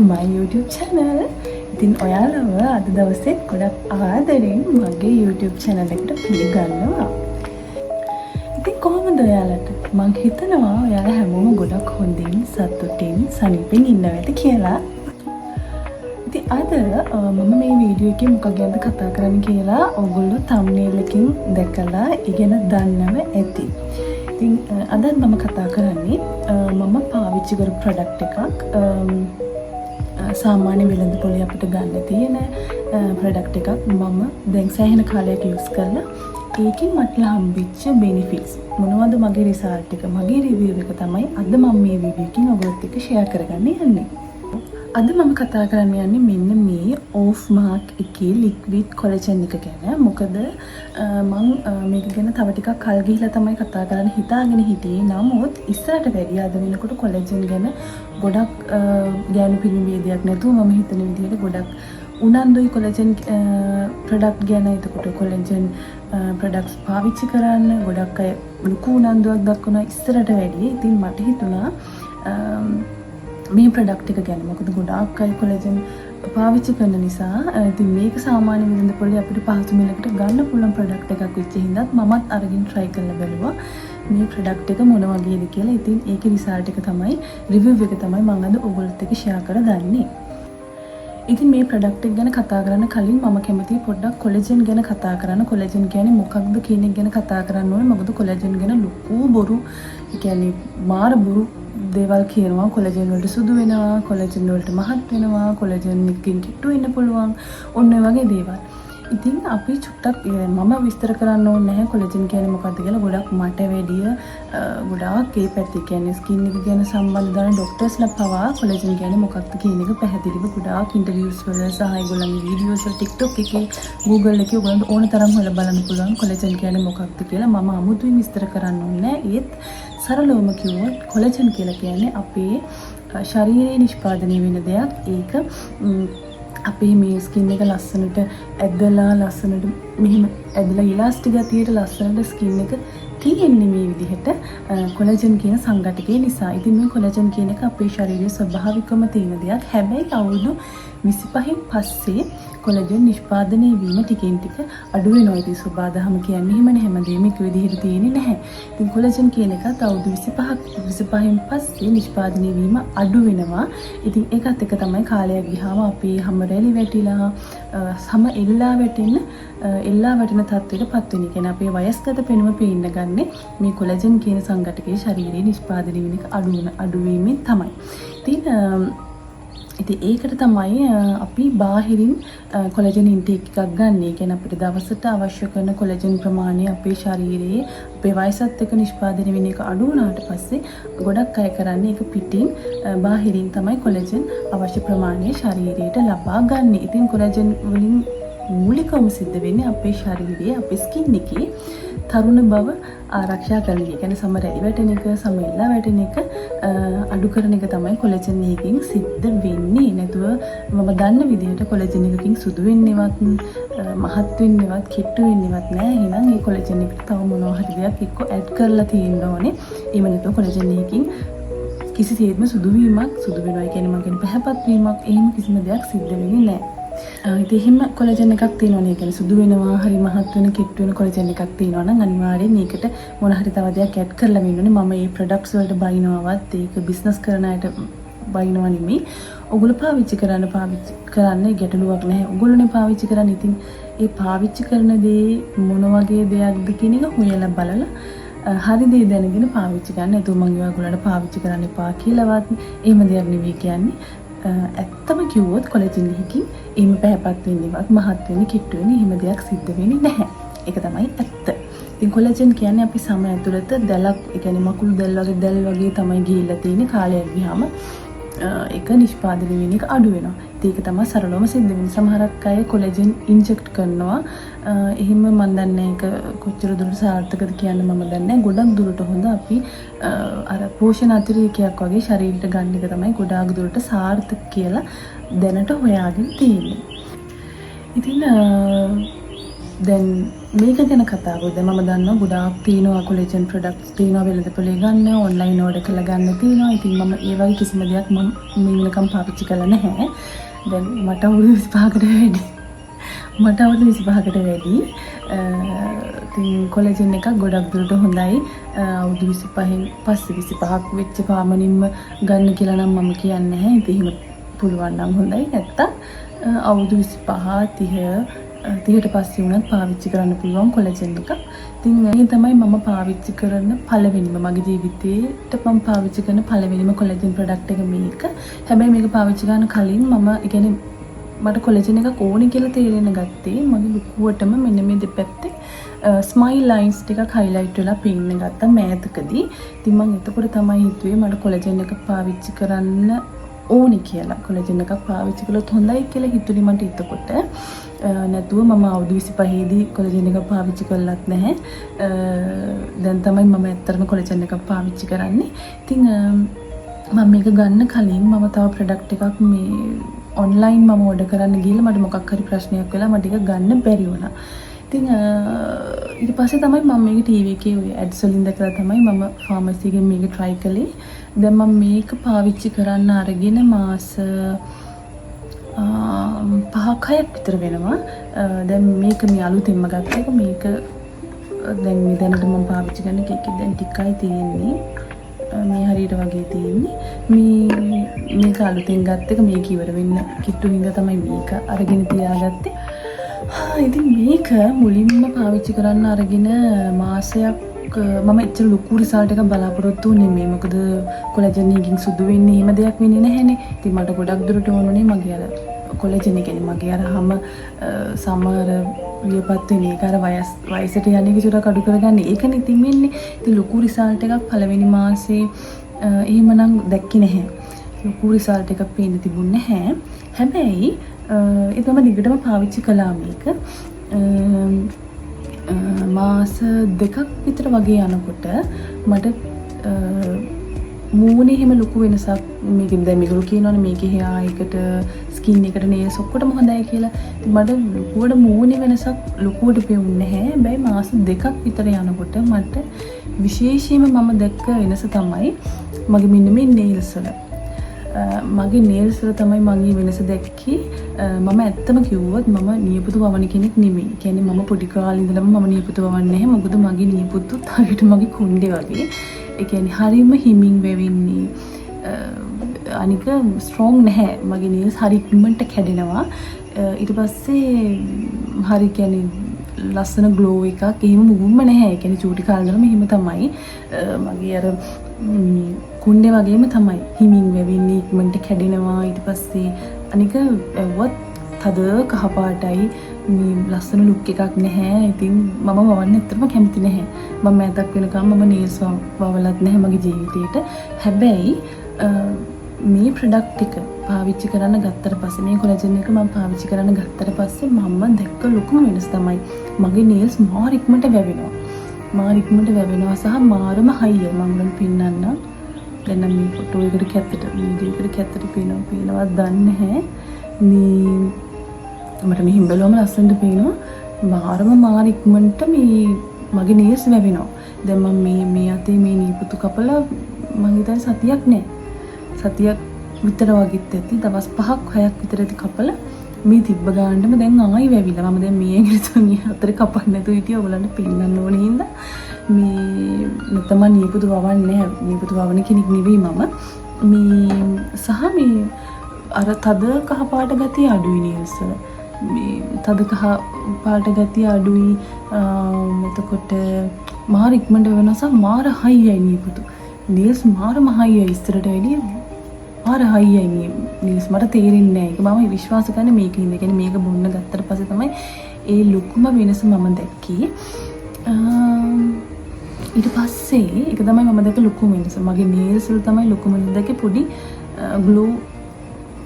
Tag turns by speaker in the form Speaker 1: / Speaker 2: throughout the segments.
Speaker 1: my YouTube channel. ඉතින් ඔයාලව අද දවසේ ගොඩක් ආදරෙන් මගේ YouTube channel එකට පිළිගන්නවා. ඉතින් කොහොමද ඔයාලට? මං හිතනවා ඔයාලා හැමෝම ගොඩක් හොඳින් සතුටින් සනීපෙන් ඉන්නවා ඇති කියලා. ඉතින් අද මම මේ වීඩියෝ එකේ මොකක් ගැනද කතා කරන්න කියලා ඔයගොල්ලෝ thumbnail එකකින් දැකලා ඉගෙන ගන්නව ඇති. ඉතින් අද මම කතා කරන්නේ මම පාවිච්චි කරපු ප්‍රොඩක්ට් එකක්. සාමාන්‍ය වෙළඳ පොලේ අපිට ගන්න තියෙන ප්‍රොඩක්ට් එකක්. මම දැන් සෑහෙන කාලයක් යූස් කරලා ඒකෙන් මට හම්බෙච්ච බෙනිෆිට්ස් මොනවද, මගේ රිසල්ට් එක, මගේ රිවිව් එක තමයි අද මම මේ වීඩියෝ එකකින් ඔයගොල්ලොත් එක්ක ෂෙයා කරගන්න යන්නේ. අද මම කතා කරන්න යන්නේ මෙන්න මේ ඕෆ් මාක් එකේ ලික්විඩ් කොලජන් එක ගැන. මොකද මම මේක ගැන තව ටිකක් කල් ගිහිලා තමයි කතා කරන්න හිතාගෙන හිටියේ. නමුත් ඉස්සරට වැඩි අද වෙනකොට කොලජන් ගැන ගොඩක් ගෑනු පිළිමේදයක් නැතුව මම හිතන විදිහට ගොඩක් උනන්දුයි කොලජන් ප්‍රොඩක්ට් ගැන. එතකොට කොලජන් ප්‍රොඩක්ට්ස් පාවිච්චි කරන්න ගොඩක් අය ලොකු උනන්දුවක් දක්වනවා ඉස්සරට වැඩි. ඉතින් මට හිතුණා මේ ප්‍රොඩක්ට් එක ගැන. මොකද ගොඩාක් අය කොලජන් පාවිච්චි කරන නිසා. ඉතින් මේක සාමාන්‍ය වෙළඳ පොලේ අපිට පහසු මිලකට ගන්න පුළුවන් ප්‍රොඩක්ට් එකක් වෙච්ච හින්දාත් මමත් අරගෙන try කරලා බලුවා මේ ප්‍රොඩක්ට් එක මොන වගේද කියලා. ඉතින් ඒකේ රිසල්ට් එක තමයි, රිවිව් එක තමයි මම අද ඔයගොල්ලොත් එක්ක ෂෙයා කරගන්නේ. ඉතින් මේ ප්‍රොඩක්ට් එක ගැන කතා කරන්න කලින් මම කැමතියි පොඩ්ඩක් කොලජන් ගැන කතා කරන්න. කොලජන් කියන්නේ මොකක්ද කියන එක ගැන කතා කරන්න ඕනේ. මොකද කොලජන් ගැන ලොකු බොරු, ඒ කියන්නේ මාර බොරු දේවල් කියනවා. කොලජන් වලට සුදු වෙනවා, කොලජන් වලට මහත් වෙනවා, කොලජන් එකකින් කිට්ටු වෙන්න පුළුවන්, ඔන්න ඔය වගේ දේවල්. ඉතින් අපි චුට්ටක් මම විස්තර කරන්න ඕනේ නැහැ කොලජන් කියන්නේ මොකක්ද කියලා. ගොඩක් මට වැඩිය ගොඩාක් ඒ පැත්තේ කියන්නේ ස්කින් එක ගැන සම්බන්ධ දාන ડોක්ටර්ස්ලා පවා කොලජන් කියන්නේ මොකක්ද කියන එක පැහැදිලිව ගොඩාක් ඉන්ටර්වියුස් වල සහ ඒගොල්ලන්ගේ වීඩියෝස් වල TikTok එකේ Google එකේ ඔයගොල්ලන්ට ඕන තරම් හොයලා බලන්න පුළුවන් කොලජන් කියන්නේ මොකක්ද කියලා. මම අමුතුවෙන් විස්තර කරන්න ඕනේ නැහැ. ඒත් සරලවම කිව්වොත් කොලජන් කියලා කියන්නේ අපේ ශරීරයේ නිෂ්පාදනය වෙන දෙයක්. ඒක අපේ මේ ස්කින් එක ලස්සනට ඇදලා ලස්සනට මෙහෙම ඇදලා ඉලාස්ටික් ගතියට ලස්සනට ස්කින් එක තියෙන්නේ මේ විදිහට කොලජන් කියන සංඝටකය නිසා. ඉතින් මේ කොලජන් කියන එක අපේ ශරීරයේ ස්වභාවිකවම තියෙන දෙයක්. හැබැයි අවුරුදු 25න් පස්සේ කොලජන් නිෂ්පාදනය වීම ටිකෙන් ටික අඩු වෙනවා. ඉතින් සබාදහම කියන්නේ එහෙමනේ, හැමදේම එක විදිහට තියෙන්නේ නැහැ. ඉතින් කොලජන් කියන එකත් අවුරුදු 25න් පස්සේ නිෂ්පාදනය වීම අඩු වෙනවා. ඉතින් ඒකත් එක තමයි කාලයක් ගියාම අපේ හැම රැලි වැටිලා සම එල්ලා වැටෙන තත්ත්වයටපත් වෙන. කියන්නේ අපේ වයස්ගත පෙනුම පේන්න ගන්නේ මේ කොලජන් කියන සංඝටකයේ ශරීරයේ නිෂ්පාදනය වෙන එක අඩු වීමෙන් තමයි. ඉතින් ඒකට තමයි අපි බාහිරින් කොලජන් ඉන්ටේක් එකක් ගන්න. ඒ කියන්නේ අපිට දවසට අවශ්‍ය කරන කොලජන් ප්‍රමාණය අපේ ශරීරයේ අපේ වයසත් එක්ක නිෂ්පාදනය වෙන එක අඩු වුණාට පස්සේ ගොඩක් අය කරන්නේ ඒක පිටින් බාහිරින් තමයි කොලජන් අවශ්‍ය ප්‍රමාණය ශරීරයට ලබා ගන්න. ඉතින් කොලජන් වලින් මූලිකවම සිද්ධ වෙන්නේ අපේ ශරීරයේ අපේ ස්කින් එකේ තරුණ බව ආරක්ෂා කරන එක. කියන්නේ සම රැලි වැටෙන එක, සම එල්ලා වැටෙන එක අඩු කරන එක තමයි කොලජන් එකකින් සිද්ධ වෙන්නේ. නැතුව මම දන්න විදිහට කොලජන් එකකින් සුදු වෙන්නේවත් මහත් වෙන්නේවත් කිට්ටු වෙන්නේවත් නෑ. එහෙනම් මේ කොලජන් එකට තව මොනවා හරි දෙයක් එක්ක ඇඩ් කරලා තියෙන්න ඕනේ. එහෙම නැතුව කොලජන් එකකින් කිසිසේත්ම සුදු වෙනවා කියන්නේ මම කියන පැහැපත් වීමක් එහෙම කිසිම දෙයක් සිද්ධ වෙන්නේ නෑ. ඉතින් එහෙම කොලජන් එකක් තියෙනවනේ. ඒ කියන්නේ සුදු වෙනවා, හරි මහත් වෙන, කිට්ටු වෙන කොලජන් එකක් තියෙනවා නම් අනිවාර්යෙන් මේකට මොන හරි තව දෙයක් ඇඩ් කරලා වෙන්න ඕනේ. මම මේ ප්‍රොඩක්ට්ස් වලට බයිනවවත් ඒක බිස්නස් කරන අයට බයිනවා නෙමෙයි. ඔයගොල්ලෝ පාවිච්චි කරන්න ගැටලුවක් නැහැ. ඔයගොල්ලෝනේ පාවිච්චි කරන්න. ඉතින් ඒ පාවිච්චි කරන දේ මොන වගේ දෙයක්ද කියන එක හොයලා බලලා හරි දේ දැනගෙන පාවිච්චි ගන්න. ඒතුව මම ඔයගොල්ලන්ට පාවිච්චි කරන්න එපා කියලාවත් එහෙම දෙයක් නෙවෙයි කියන්නේ. ඇත්තම කිව්වොත් කොලජන් එකකින් එහෙම පැහැපත් වෙන්නේවත් මහත් වෙන්නේ කිට්ටු වෙන්නේ එහෙම දෙයක් සිද්ධ වෙන්නේ නැහැ. ඒක තමයි ඇත්ත. ඉතින් කොලජන් කියන්නේ අපි සම ඇතුළත දැලක්, ඒ කියන්නේ මකුළු දැල් වගේ තමයි ගිහිල්ලා තියෙන්නේ. කාලයක් ගියාම ඒක නිෂ්පාදනය වෙන එක අඩු වෙනවා. ඒක තමයි සරලවම සිද්ධ වෙන්නේ. සමහරක් අය කොලජන් ඉන්ජෙක්ට් කරනවා. එහෙම මම දන්නේ ඒක කොච්චර දුරට සාර්ථකද කියන්න මම දන්නේ නැහැ. ගොඩක් දුරට හොඳ අපි අර පෝෂණ අතිරේකයක් වගේ ශරීරයට ගන්න එක තමයි ගොඩාක් දුරට සාර්ථක කියලා දැනට හොයාගෙන තියෙන්නේ. ඉතින් දැන් මේක ගැන කතාවද මම දන්නවා ගොඩාක් තියෙනවා කොලෙජන් ප්‍රොඩක්ට්ස් තියෙනවා වෙළඳපොලේ ගන්න ඔන්ලයින් ඕඩර් කරලා ගන්න තියෙනවා. ඉතින් මම ඒ වගේ කිසිම දෙයක් මම මේ වෙනකම් පාවිච්චි කරලා නැහැ. දැන් මට අවුරුදු 25කට වැඩි. මට අවුරුදු 25කට වැඩි. ඉතින් කොලෙජන් එකක් ගොඩක් දුරට හොඳයි. අවුරුදු 25න් පස්සේ 25ක් වෙච්ච පාමනින්ම ගන්න කියලා නම් මම කියන්නේ නැහැ. ඉතින් එහෙම පුළුවන් නම් හොඳයි. නැත්තම් අවුරුදු 25 30ට පස්සේ වුණත් පාවිච්චි කරන්න පුළුවන් කොලෙජන් එක. ඉතින් මේ තමයි මම පාවිච්චි කරන පළවෙනිම මගේ ජීවිතේට මම පාවිච්චි කරන පළවෙනිම කොලෙජන් ප්‍රොඩක්ට් එක මේක. හැබැයි මේක පාවිච්චි කරන කලින් මම කියන්නේ මට කොලෙජන් එකක් ඕනේ කියලා තේරෙන්න ගත්තේ මගේ ලුකුවටම මෙන්න මේ දෙපැත්තේ ස්මයිල් ලයින්ස් ටිකක් හයිලයිට් වෙලා පෙන්න ගත්තා මෑතකදී. ඉතින් මම එතකොට තමයි හිතුවේ මට කොලෙජන් එකක් පාවිච්චි කරන්න ඕනේ කියලා. කොලෙජන් එකක් පාවිච්චි කළොත් හොඳයි කියලා හිතුනේ මට එතකොට. නැතුව මම අවුරුදු 25 දී කොලෙජන් එකක් පාවිච්චි කළත් නැහැ. දැන් තමයි මම ඇත්තටම කොලෙජන් එකක් පාවිච්චි කරන්නේ. ඉතින් මම මේක ගන්න කලින් මම තව ප්‍රොඩක්ට් එකක් මේ ඔන්ලයින් මම ඕඩර් කරන්න ගිහලා මට මොකක් හරි ප්‍රශ්නයක් වෙලා මට ඒක ගන්න බැරි වුණා. ඉතින් ඊට පස්සේ තමයි මම මේක ටීවී එකේ ඔය ඇඩ්ස් වලින් දැකලා තමයි මම ෆාමසි එකෙන් මේක try කළේ. දැන් මම මේක පාවිච්චි කරන්න අරගෙන මාස 5-6ක් විතර වෙනවා. දැන් මේක මේ අලුතෙන්ම ගත්ත එක. මේක දැන් මේ දැනට මම පාවිච්චි කරන එකේ දැන් ටිකයි තියෙන්නේ. මේ හරියට වගේ තියෙන්නේ. මේක අලුතෙන් ගත්ත එක. මේක ඉවර වෙන්න කිට්ටු හින්දා තමයි මේක අරගෙන තියාගත්තේ. ඉතින් මේක මුලින්ම පාවිච්චි කරන්න අරගෙන මාසයක් මම එච්චර ලොකු රිසල්ට් එකක් බලාපොරොත්තු වෙන්නේ නෙමෙයි. මොකද කොලෙජන් එකකින් සුදු වෙන්නේ එහෙම දෙයක් වෙන්නේ නැහැනේ. ඉතින් මට ගොඩක් දුරට ඕනුනේ මගේ අර කොලෙජන් එක කියන්නේ මගේ අර හැම සමහර වියපත් වෙන එක අර වයසට යන්නේ කිසිරක් අඩු කරගන්න ඒකනේ ඉතින් වෙන්නේ. ඉතින් ලොකු රිසල්ට් එකක් පළවෙනි මාසේ එහෙමනම් දැක්කේ නැහැ. ලොකු රිසල්ට් එකක් පේන්න තිබුණේ නැහැ. හැබැයි ඒක මම දිගටම පාවිච්චි කළා මේක. මාස 2ක් විතර වගේ යනකොට මට මූණේ හැම ලොකු වෙනසක් මේකෙන් දැන් මේගොල්ලෝ කියනවනේ මේකේ hear එකට ස්කින් එකට nails ඔක්කොටම හොඳයි කියලා. ඉතින් මට ලොකුවට මූණේ වෙනසක් ලොකුවට පෙවුන්නේ නැහැ. හැබැයි මාස 2ක් විතර යනකොට මට විශේෂයෙන්ම මම දැක්ක වෙනස තමයි මගේ මෙන්න මේ nails වල. මගේ nails වල තමයි මම මේ වෙනස දැක්කේ. මම ඇත්තම කිව්වොත් මම නියපොතු වවන කෙනෙක් නෙමෙයි. කියන්නේ මම පොඩි කාලේ ඉඳලම මම නියපොතු වවන්නේ නැහැ. මොකද මගේ නියපොතුත් හරියට මගේ කුණ්ඩේ වගේ. ඒ කියන්නේ හරියම හිමින් වෙවෙන්නේ. අනික ස්ට්‍රෝං නැහැ. මගේ nails හරි ඉක්මනට කැඩෙනවා. ඊට පස්සේ හරි කියන්නේ ලස්සන ග්ලෝ එකක් එහෙම මුගුම්ම නැහැ. ඒ කියන්නේ චූටි කාලේ ඉඳලම එහෙම තමයි. මගේ අර කුණ්ඩේ වගේම තමයි හිමින් වෙවෙන්නේ ඉක්මනට කැඩෙනවා. ඊට පස්සේ අනික ඇව්වත් තද කහපාටයි මේ ලස්සන ලුක් එකක් නැහැ. ඉතින් මම වවන්න ඇත්තටම කැමති නැහැ. මම මෑතක් වෙනකම් මම nails වවලත් නැහැ මගේ ජීවිතේට. හැබැයි මේ ප්‍රොඩක්ට් එක පාවිච්චි කරන්න ගත්තට පස්සේ මේ කොලෙජන් එක මම පාවිච්චි කරන්න ගත්තට පස්සේ මම දැක්ක ලොකුම වෙනස තමයි මගේ nails මාර ඉක්මනට වැවෙනවා. මාර ඉක්මනට වැවෙනවා සහ මාරම හයිය. මම උන් පින්නන්න දැන් මේ ෆොටෝ එකට කැත්තට වීඩියෝ එකට කැත්තට පේනවද දන්නේ නැහැ. මේ මට මෙහිම බලවම ලස්සනට පේනවා. මාර ඉක්මනට මේ මගේ nails වැවෙනවා. දැන් මම මේ අතේ මේ නියපොතු කපලා මම හිතන්නේ සතියක් නෑ. සතියක් විතර වගේත් ඇති. දවස් 5ක් 6ක් විතර ඇති කපලා මේ තිබ්බ ගානටම දැන් ආයි වැවිලා. මම දැන් මේ ඇඟිලි තුනේ අතර කපන්න නැතුව හිටියා. ඔයගලන්ට පෙන්නන්න ඕනේ හින්දා මේ නැත්නම් මම නියපොතු වවන්නේ නැහැ. නියපොතු වවන කෙනෙක් නෙවෙයි මම. මේ සහ මේ අර තද කහ පාට ගතිය අඩුයි nails වල. මේ තද කහ පාට ගතිය අඩුයි. එතකොට මාර ඉක්මනට වෙනස මාර හයියයි නියපොතු. nails මාරම හයියයි ඉස්සරට වැඩිය. මාර හයියයි nails මට තේරෙන්නේ නැහැ. ඒක මම විශ්වාස කරන්නේ මේකින්ද. ඒ කියන්නේ මේක බොන්න ගත්තට පස්සේ තමයි ඒ ලොකුම වෙනස මම දැක්කේ. ඊට පස්සේ ඒක තමයි මම දැක්ක ලොකුම වෙනස. මගේ nails වල තමයි ලොකුම වෙනස දැක්කේ. පොඩි ග්ලෝ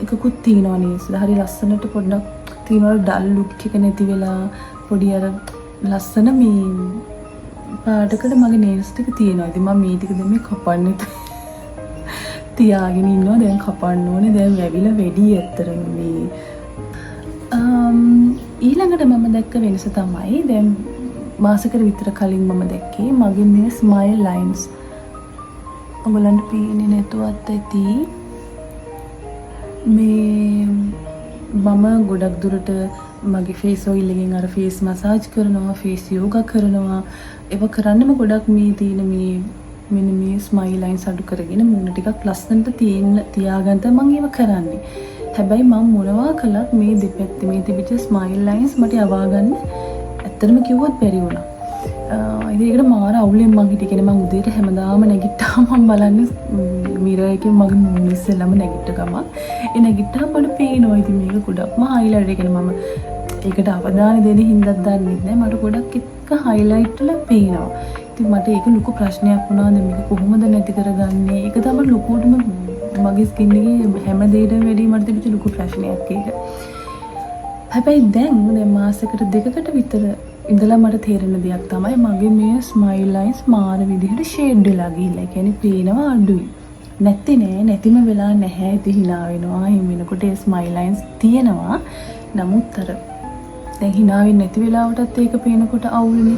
Speaker 1: එකකුත් තියෙනවා nails වල. හරි ලස්සනට පොඩ්ඩක් තියෙනවා ඩල් ලුක් එක නැති වෙලා පොඩි අර ලස්සන මේ පාටකට මගේ nails ටික තියෙනවා. ඉතින් මම මේ ටික දැන් මේ කපන්න තියාගෙන ඉන්නවා. දැන් කපන්න ඕනේ. දැන් වැවිලා වැඩි ඇත්තටම මේ ඊළඟට මම දැක්ක වෙනස තමයි දැන් මාසකට විතර කලින් මම දැක්කේ මගේ මේ ස්මයිල් ලයින්ස්. ඔයගලන්ට පේන්නේ නැතුවත් ඇති. මේ මම ගොඩක් දුරට මගේ ෆේස් ඔයිල් එකෙන් අර ෆේස් මසාජ් කරනවා, ෆේස් යෝගා කරනවා. ඒක කරන්නම ගොඩක් මේ තියෙන මේ මෙන්න මේ ස්මයිල් ලයින්ස් අඩු කරගෙන මුණ ටිකක් ලස්සනට තියාගන්න මම ඒව කරන්නේ. හැබැයි මම මොනවා කළත් මේ දෙපැත්තේ මේ තිබිච්ච ස්මයිල් ලයින්ස් මට යවා ගන්න ඇත්තටම කිව්වොත් බැරි වුණා. ඒකට මාර අවුලෙන් මං හිටියේ. කියන්නේ මං උදේට හැමදාම නැගිට්ටාම මම බලන්නේ මිරර් එකෙන් මගේ මූණ ඉස්සෙල්ලාම නැගිට්ට ගමන්. ඒ නැගිට්ටාම මට පේනවා. ඉතින් මේක ගොඩක්ම හයිලයිට් එකනේ මම ඒකට අවධානය දෙන්න හින්දා දන්නේ නැහැ. මට ගොඩක් එක හයිලයිට් වල පේනවා. ඉතින් මට ඒක ලොකු ප්‍රශ්නයක් වුණා. දැන් මේක කොහොමද නැති කරගන්නේ? ඒක තමයි ලොකුටම මගේ ස්කින් එකේ හැම දෙයකටම වැඩි මට තිබිච්ච ලොකු ප්‍රශ්නයක් ඒක. හැබැයි දැන් මාසෙකට දෙකකට විතර ඉඳලා මට තේරෙන දෙයක් තමයි මගේ මේ ස්මයිල් ලයින්ස් මාර විදිහට ෂේඩ් වෙලා ගිහිල්ලා. ඒ කියන්නේ පේනවා අඩුයි. නැතිම වෙලා නැහැ. ඉතින් hina වෙනවා. එහෙම වෙනකොට ඒ ස්මයිල් ලයින්ස් තියෙනවා. නමුත් අර දැන් hina වෙන්නේ නැති වෙලාවටත් ඒක පේනකොට අවුලනේ.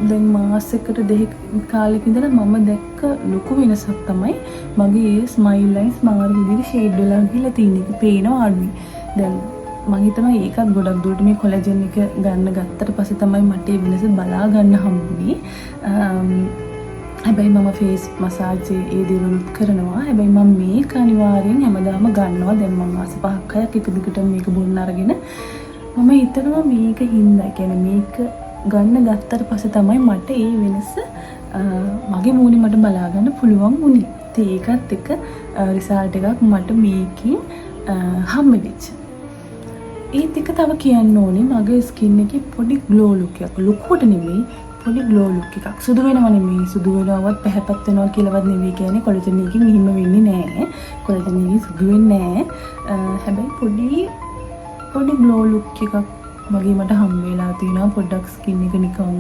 Speaker 1: දැන් මාසෙකට දෙක කාලෙක ඉඳලා මම දැක්ක ලොකු වෙනසක් තමයි මගේ ඒ ස්මයිල් ලයින්ස් මාර විදිහට ෂේඩ් වෙලා ගිහිල්ලා තියෙන එක පේනවා අඩුයි. දැන් මම හිතනවා ඒකත් ගොඩක් දුරට මේ කොලජන් එක ගන්න ගත්තට පස්සේ තමයි මට ඒ වෙනස බලා ගන්න හම්බුනේ. හැබැයි මම ෆේස් මසාජ් ඒ දේවලුත් කරනවා. හැබැයි මම මේක අනිවාර්යෙන් හැමදාම ගන්නවා. දැන් මම මාස 5ක් එක දිගට මේක බොන්න අරගෙන මම හිතනවා මේක හින්දා කියන්නේ මේක ගන්න ගත්තට පස්සේ තමයි මට ඒ වෙනස මගේ මූණේ මට බලා ගන්න පුළුවන් වුණේ. ඒකත් එක රිසල්ට් එකක් මට මේකෙන් හම්බෙච්ච. ඒත් එක තව කියන්න ඕනේ මගේ ස්කින් එකේ පොඩි ග්ලෝ ලුක් එකක්. ලොකුවට නෙමෙයි පොඩි ග්ලෝ ලුක් එකක්. සුදු වෙනව නෙමෙයි. සුදු වෙනවත් පැහැපත් වෙනවා කියලාවත් නෙමෙයි කියන්නේ. කොලජන් එකකින් මෙහිම වෙන්නේ නැහැ. කොලජන් එකකින් සුදු වෙන්නේ නැහැ. හැබැයි පොඩි ග්ලෝ ලුක් එකක් මගේ මට හම් වෙලා තියෙනවා. පොඩ්ඩක් ස්කින් එක නිකන්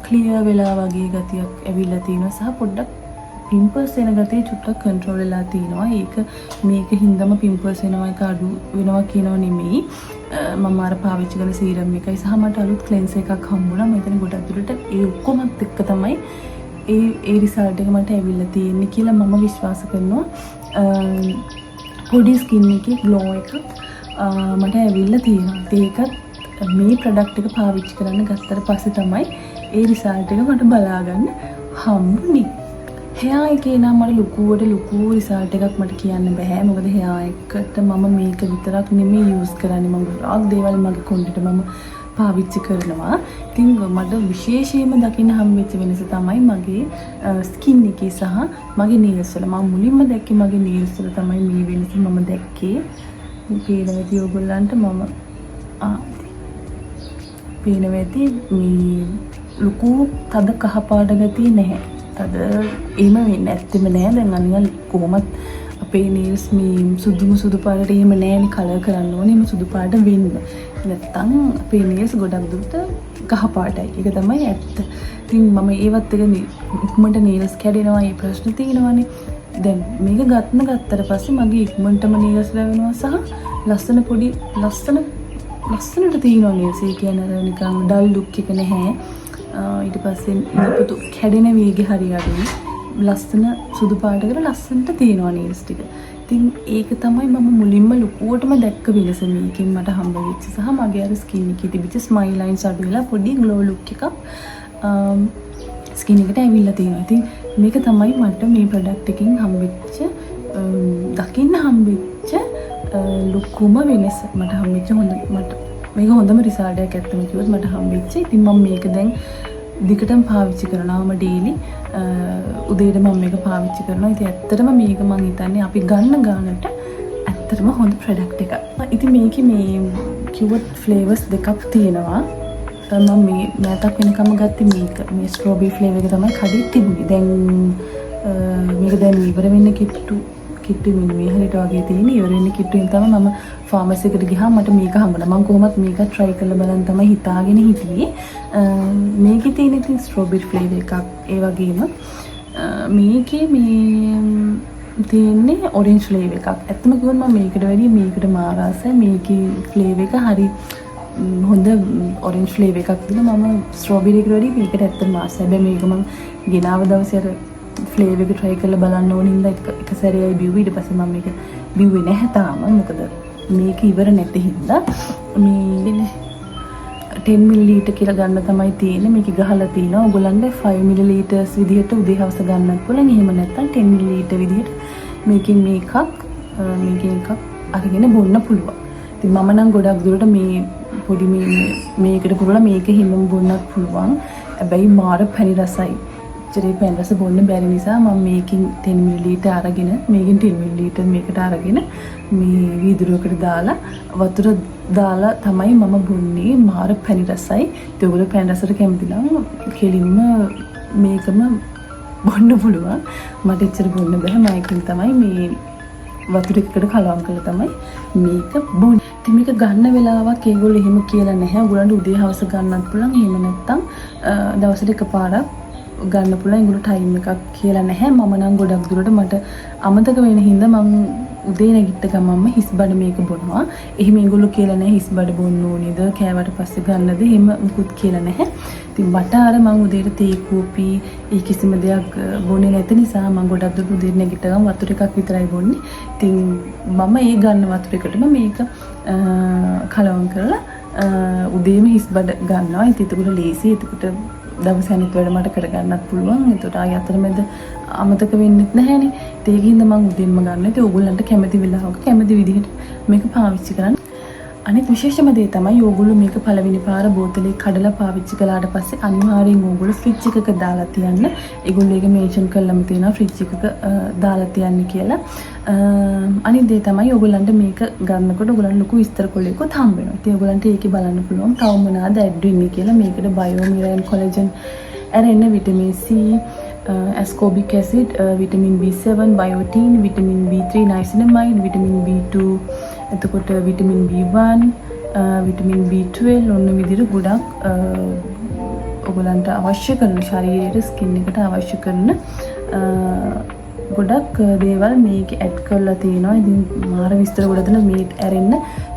Speaker 1: ක්ලියර් වෙලා වගේ ගතියක් ඇවිල්ලා තියෙනවා. සහ පොඩ්ඩක් පිම්පල්ස් එන ගතිය චුට්ටක් කන්ට්‍රෝල් වෙලා තියෙනවා. ඒක මේක හින්දාම පිම්පල්ස් එනවා එක අඩු වෙනවා කියනවා නෙමෙයි. මම අර පාවිච්චි කරන සීරම් එකයි සහ මට අලුත් ක්ලෙන්ස් එකක් හම්බුණා. මම හිතන්නේ ගොඩක් දුරට ඒ ඔක්කොමත් එක්ක තමයි ඒ රිසල්ට් එක මට ඇවිල්ලා තියෙන්නේ කියලා මම විශ්වාස කරනවා. පොඩි ස්කින් එකේ ග්ලෝ එකක් මට ඇවිල්ලා තියෙනවා. ඒකත් මේ ප්‍රොඩක්ට් එක පාවිච්චි කරන්න ගත්තට පස්සේ තමයි ඒ රිසල්ට් එක මට බලා ගන්න හම්බුනේ. හෙයා එකේ නම් මට ලොකු රිසල්ට් එකක් මට කියන්න බෑ. මොකද හෙයා එකට මම මේක විතරක් නෙමෙයි යූස් කරන්නේ. මම ගොඩාක් දේවල් මගේ කොණ්ඩෙට මම පාවිච්චි කරනවා. ඉතින් මට විශේෂයෙන්ම දකින්න හම්බෙච්ච වෙනස තමයි මගේ ස්කින් එකේ සහ මගේ නේල්ස් වල. මම මුලින්ම දැක්කේ මගේ නේල්ස් වල තමයි මේ වෙනස මම දැක්කේ. පේනවැති ඔයගොල්ලන්ට මම පේනවැති මේ ලොකු තද කහපාට ගතිය නැහැ. තද එහෙම වෙන්නේ ඇත්තෙම නෑ. දැන් අනිවාර්ය කොහොමත් අපේ නේල්ස් මේ සුදු පාටට එහෙම නෑනේ කලර් කරන්න ඕනේ. මේ සුදු පාට වෙන්න. නැත්තම් අපේ නේල්ස් ගොඩක් දුරට කහ පාටයි. ඒක තමයි ඇත්ත. ඉතින් මම ඒවත් එක ඉක්මනට නේල්ස් කැඩෙනවා. ඒ ප්‍රශ්න තියෙනවානේ. දැන් මේක ගත්තට පස්සේ මගේ ඉක්මනටම නේල්ස් ලැබෙනවා සහ ලස්සනට තියෙනවා නේල්ස්. ඒ කියන්නේ නිකන් ඩල් ලුක් එක නැහැ. ඊට පස්සේ නිපුතු කැඩෙන වේගය හරි අඩුයි. ලස්සන සුදු පාටකට ලස්සනට තියෙනවා නේල්ස් ටික. ඉතින් ඒක තමයි මම මුලින්ම ලොකුවටම දැක්ක වෙනස මේකෙන් මට හම්බ වෙච්ච සහ මගේ අර ස්කින් එකේ තිබිච්ච ස්මයිල් ලයින්ස් අඩු වෙලා පොඩි ග්ලෝ ලුක් එකක් ස්කින් එකට ඇවිල්ලා තියෙනවා. ඉතින් මේක තමයි මට මේ ප්‍රොඩක්ට් එකෙන් හම්බෙච්ච දකින්න හම්බෙච්ච ලොකුම වෙනස. මට හම්බෙච්ච මේක හොඳම රිසල්ට් එකක් ඇත්තම කිව්වොත් මට හම්බෙච්ච. ඉතින් මම මේක දැන් දිගටම පාවිච්චි කරනවා. මම ඩේලි උදේට මම මේක පාවිච්චි කරනවා. ඉතින් ඇත්තටම මේක මම හිතන්නේ අපි ගන්න ගානට ඇත්තටම හොඳ ප්‍රොඩක්ට් එකක්. ඉතින් මේකේ මේ කිව්වොත් ෆ්ලේවර්ස් දෙකක් තියෙනවා. මම මේ මෑතක් වෙනකම ගත්තේ මේක. මේ ස්ට්‍රෝබෙරි ෆ්ලේවර් එක තමයි කඩේ තිබුණේ. දැන් මේක දැන් ඉවර වෙන්න කිට්ටු මේ හරියට වගේ තියෙන ඉවර වෙන්න කිට්ටුවෙන් තමයි මම ෆාමසි එකට ගියාම මට මේක හම්බුණා. මම කොහොමත් මේක try කරලා බලන්න තමයි හිතාගෙන හිටියේ. මේකේ තියෙන ඉතින් ස්ට්‍රෝබෙරි ෆ්ලේවර් එකක්. ඒ වගේම මේකේ මේ තියෙන්නේ ඔරෙන්ජ් ෆ්ලේවර් එකක්. ඇත්තම කිව්වොත් මම මේකට වැඩිය මේකට මාර ආසයි. මේකේ ෆ්ලේවර් එක හරි හොඳ ඔරෙන්ජ් ෆ්ලේවර් එකක් තියෙනවා. මම ස්ට්‍රෝබෙරි එකට වැඩිය මේකට ඇත්තටම ආසයි. හැබැයි මේක මම ගෙනාව දවසේ අර ෆ්ලේවර් එක try කරලා බලන්න ඕන හින්දා එක සැරේයි බිව්වේ. ඊට පස්සේ මම මේක බිව්වේ නැහැ තාම. මොකද මේක ඉවර නැති හින්දා මේ 10 ml කියලා ගන්න තමයි තියෙන්නේ. මේක ගහලා තිනවා. ඔයගොල්ලන්ට 5 ml විදිහට උදේ හවස ගන්නත් පුළුවන්. එහෙම නැත්නම් 10 ml විදිහට මේකෙන් එකක් අරගෙන බොන්න පුළුවන්. ඉතින් මම නම් ගොඩක් දුරට මේ පොඩි මේකට පුරලා මේක හිමම බොන්නත් පුළුවන්. හැබැයි මාර පැණි රසයි. ඉතින් පැණි රස බොන්න බැරි නිසා මම මේකෙන් 10 ml අරගෙන මේකෙන් 10 ml මේකට අරගෙන මේ වීදුරුවකට දාලා වතුර දාලා තමයි මම බොන්නේ. මාර පැණි රසයි. ඒක ඔයගොල්ලෝ පැණි රසට කැමති නම් කෙලින්ම මේකම බොන්න පුළුවන්. මට එච්චර බොන්න බෑ. මම ඒකෙන් තමයි මේ වතුර එකකට කලවම් කරලා තමයි මේක බොන්නේ. ඉතින් මේක ගන්න වෙලාවක් ඒගොල්ලෝ එහෙම කියලා නැහැ. ඔයගොල්ලන්ට උදේ හවස ගන්නත් පුළුවන්. එහෙම නැත්නම් දවසට එකපාරක් ගන්න පුළුවන්. ඒගොල්ලෝ ටයිම් එකක් කියලා නැහැ. මම නම් ගොඩක් දුරට මට අමතක වෙන හින්දා මම උදේ නැගිට ගමන්ම හිස් බඩ මේක බොනවා. එහෙම ඒගොල්ලෝ කියලා නැහැ හිස් බඩ බොන්න ඕනේද කෑවට පස්සේ ගන්නද එහෙම මුකුත් කියලා නැහැ. ඉතින් මට අර මම උදේට තේ කෝපි ඒ කිසිම දෙයක් බොන්නේ නැති නිසා මම ගොඩක් දුර උදේ නැගිට ගමන් වතුර එකක් විතරයි බොන්නේ. ඉතින් මම ඒ ගන්න වතුර එකටම මේක කලවම් කරලා උදේම හිස් බඩ ගන්නවා. ඉතින් ඒක ලේසි. ඒකට දවස් අනිත් වැඩ මට කරගන්නත් පුළුවන්. ඒකට ආය අතරමැද අමතක වෙන්නෙත් නැහැනේ. ඒකින්ද මම උදේම ගන්න. ඉතින් ඕගොල්ලන්ට කැමති වෙලාවක කැමති විදිහට මේක පාවිච්චි කරන්න. අනිත් විශේෂම දේ තමයි ඕගොල්ලෝ මේක පළවෙනි පාර බෝතලේ කඩලා පාවිච්චි කළාට පස්සේ අනිවාර්යෙන් ඕගොල්ලෝ ෆ්‍රිජ් එකක දාලා තියන්න. ඒගොල්ලෝ ඒක මෙන්ෂන් කරලම තියෙනවා ෆ්‍රිජ් එකක දාලා තියන්න කියලා. අනිත් දේ තමයි ඕගොල්ලන්ට මේක ගන්නකොට ඕගොල්ලන්ට ලොකු විස්තර කොලයක්වත් හම්බ වෙනවා. ඉතින් ඕගොල්ලන්ට ඒකේ බලන්න පුළුවන් තව මොනවාද ඇඩ් වෙන්නේ කියලා. මේකට බයෝමිරන් කොලජන් ඇරෙන්න vitamin C ascorbic acid, vitamin B7, biotin, vitamin B3, niacinamide, vitamin B2, එතකොට vitamin B1, vitamin B12 ඔන්න විදිහට ගොඩක් ඔයගලන්ට අවශ්‍ය කරන ශරීරයේ ස්කින් එකට අවශ්‍ය කරන ගොඩක් දේවල් මේක ඇඩ් කරලා තියෙනවා. ඉතින් මාර විස්තර ගොඩ දෙන මේ ඇරෙන්න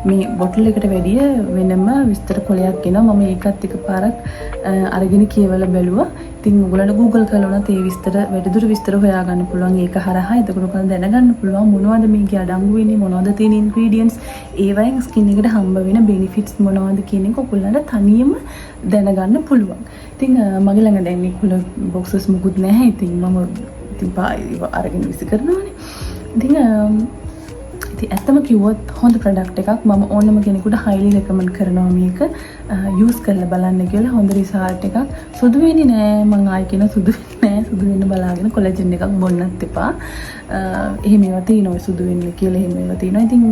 Speaker 1: මේ බොටල් එකට වැඩිය වෙනම විස්තර කොලයක් එනවා. මම ඒකත් එකපාරක් අරගෙන කියවලා බැලුවා. ඉතින් ඔයගොල්ලන්ට Google කරලා උනත් ඒ විස්තර වැඩිදුර විස්තර හොයාගන්න පුළුවන්. ඒක හරහා එතකොට ඔයගොල්ලන් දැනගන්න පුළුවන් මොනවද මේකේ අඩංගු වෙන්නේ, මොනවද තියෙන ingredients, ඒවයින් ස්කින් එකට හම්බ වෙන benefits මොනවද කියන එක ඔයගොල්ලන්ට තනියම දැනගන්න පුළුවන්. ඉතින් මගේ ළඟ දැන් නිකුල boxes මුකුත් නැහැ. ඉතින් මම අරගෙන විසි කරනවානේ. ඉතින් ඇත්තම කිව්වොත් හොඳ ප්‍රොඩක්ට් එකක්. මම ඕනම කෙනෙකුට highly recommend කරනවා මේක use කරලා බලන්න කියලා. හොඳ result එකක්. සුදු වෙන්නේ නෑ. මම ආයි කියන සුදු වෙන්නේ නෑ. සුදු වෙන්න බලාගෙන කොලජන් එකක් බොන්නත් එපා. එහෙම ඒවා තියෙනවා සුදු වෙන්න කියලා. එහෙම ඒවා තියෙනවා. ඉතින්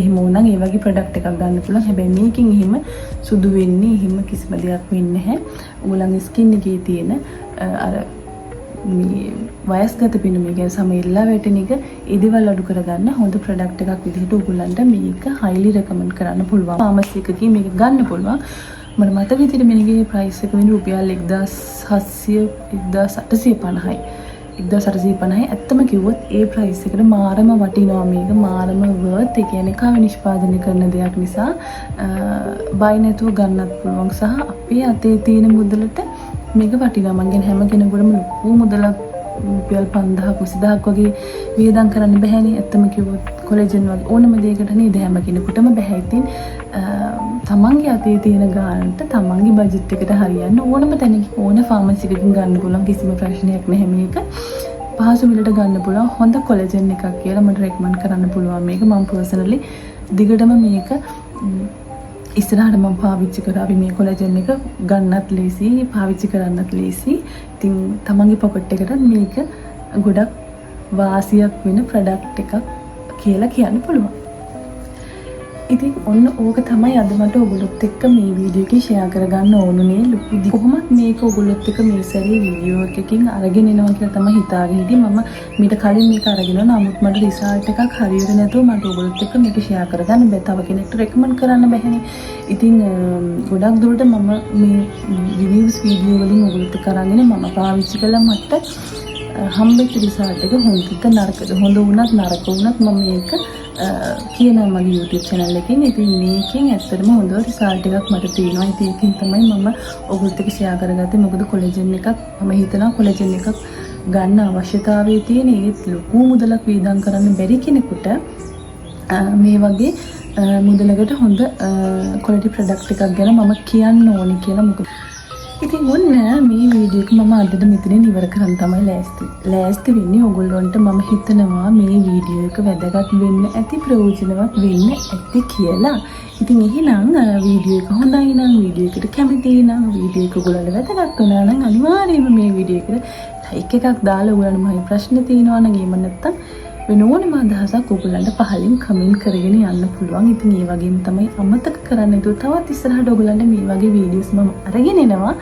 Speaker 1: එහෙම වුණනම් ඒ වගේ ප්‍රොඩක්ට් එකක් ගන්න පුළුවන්. හැබැයි මේකෙන් එහෙම සුදු වෙන්නේ එහෙම කිසිම දෙයක් වෙන්නේ නැහැ. ඔයගොල්ලන්ගේ ස්කින් එකේ තියෙන අර මේ වයස්ගත පිනුම කියන සමෙල්ලා වැටෙන එක ඉදිවල් අඩු කරගන්න හොඳ ප්‍රොඩක්ට් එකක් විදිහට ඔයගොල්ලන්ට මේක highly recommend කරන්න පුළුවන්. ෆාමසි එකකින් මේක ගන්න පුළුවන්. මම මතක විදිහට මේකේ price එක වෙන රුපියල් 1850යි. 1850යි. ඇත්තම කිව්වොත් ඒ price එකට මාරම වටිනවා මේක. මාරම worth. ඒ කියන්නේ කව නිෂ්පාදනය කරන දෙයක් නිසා buy නැතුව ගන්නත් පුළුවන්. සහ අපේ අතේ තියෙන මුදලට මේක වටිනවා. මං කියන හැම කෙනෙකුටම ලොකු මුදලක් රුපියල් 5000 20000ක් වගේ වියදම් කරන්න බැහැනේ. ඇත්තම කිව්වොත් කොලෙජන් වගේ ඕනම දෙයකට නේද හැම කෙනෙකුටම බැහැ. ඉතින් තමන්ගේ අතේ තියෙන ගානට තමන්ගේ බජට් එකට හරියන්න ඕනම තැනක ඕන ෆාමසි එකකින් ගන්න පුළුවන්. කිසිම ප්‍රශ්නයක් නැහැ මේක. පහසු මිලට ගන්න පුළුවන් හොඳ කොලෙජන් එකක් කියලා මට රෙකමන්ඩ් කරන්න පුළුවන් මේක. මම පර්සනලි දිගටම මේක ඉස්සරහට මම පාවිච්චි කරා. අපි මේ කොලජන් එක ගන්නත් ලේසි, පාවිච්චි කරන්නත් ලේසි. ඉතින් තමන්ගේ පොකට් එකට මේක ගොඩක් වාසියක් වෙන ප්‍රොඩක්ට් එකක් කියලා කියන්න පුළුවන්. ඉතින් ඔන්න ඕක තමයි අද මට ඔයගොල්ලොත් එක්ක මේ වීඩියෝ එකේ ෂෙයා කරගන්න ඕනුනේ. කොහොමත් මේක ඔයගොල්ලොත් එක්ක මේ සැරේ වීඩියෝ එකකින් අරගෙන එනවා කියලා තමයි හිතාගෙන හිටියේ. මම මීට කලින් මේක අරගෙන නමුත් මට රිසල්ට් එකක් හරියට නැතුව මට ඔයගොල්ලොත් එක්ක මේක ෂෙයා කරගන්න බැහැ. තව කෙනෙක්ට රෙකමන්ඩ් කරන්න බැහැනේ. ඉතින් ගොඩක් දුරට මම මේ රිවිව්ස් වීඩියෝ වලින් ඔයගොල්ලොත් එක්ක අරගෙන මම පාවිච්චි කළා. මට හම්බෙච්ච රිසල්ට් එක හොඳට නරකද හොඳ වුණත් නරක වුණත් මම මේක කියනවා මගේ YouTube channel එකෙන්. ඉතින් මේකෙන් ඇත්තටම හොඳ රිසල්ට් එකක් මට තියෙනවා. ඉතින් ඒකෙන් තමයි මම ඔයගොල්ලොත් එක්ක ෂෙයා කරගත්තේ. මොකද කොලෙජන් එකක් මම හිතනවා කොලෙජන් එකක් ගන්න අවශ්‍යතාවය තියෙන ඒත් ලොකු මුදලක් වියදම් කරන්න බැරි කෙනෙකුට මේ වගේ මුදලකට හොඳ ක්වොලිටි ප්‍රොඩක්ට් එකක් ගැන මම කියන්න ඕනේ කියලා. මොකද ඉතින් ඔන්න මේ වීඩියෝ එක මම අදට මෙතනින් ඉවර කරන් තමයි ලෑස්ති වෙන්නේ. ඔයගොල්ලන්ට මම හිතනවා මේ වීඩියෝ එක වැදගත් වෙන්න ඇති, ප්‍රයෝජනවත් වෙන්න ඇති කියලා. ඉතින් එහෙනම් වීඩියෝ එක හොඳයි නම්, වීඩියෝ එකට කැමතියි නම්, වීඩියෝ එක ඔයගොල්ලන්ට වැදගත් වුණා නම් අනිවාර්යයෙන්ම මේ වීඩියෝ එකට ලයික් එකක් දාලා ඔයගොල්ලන්ට මගේ ප්‍රශ්න තියෙනවා නම් එහෙම නැත්නම් වෙන ඕනම අදහසක් ඔයගොල්ලන්ට පහලින් කමෙන්ට් කරගෙන යන්න පුළුවන්. ඉතින් ඒ වගේම තමයි අමතක කරන්න නෑ. තවත් ඉස්සරහට ඔයගොල්ලන්ට මේ වගේ වීඩියෝස් මම අරගෙන එනවා.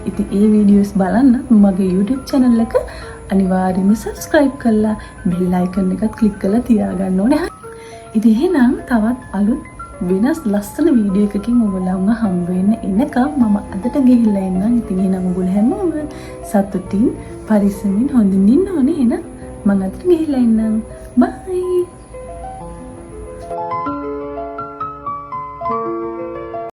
Speaker 1: ඉතින් ඒ වීඩියෝස් බලන්න මගේ YouTube channel එක අනිවාර්යයෙන්ම subscribe කරලා bell icon එකත් click කරලා තියාගන්න ඕනේ. ඉතින් එහෙනම් තවත් අලුත් වෙනස් ලස්සන වීඩියෝ එකකින් ඔයගොල්ලන්ව හම්බ වෙන්න එනකම් මම අදට ගිහිල්ලා එන්නම්. ඉතින් එහෙනම් ඔයගොල්ලෝ හැමෝම සතුටින් පරිස්සමින් හොඳින් ඉන්න ඕනේ. එහෙනම් මම අදට ගිහිල්ලා එන්නම්. Bye.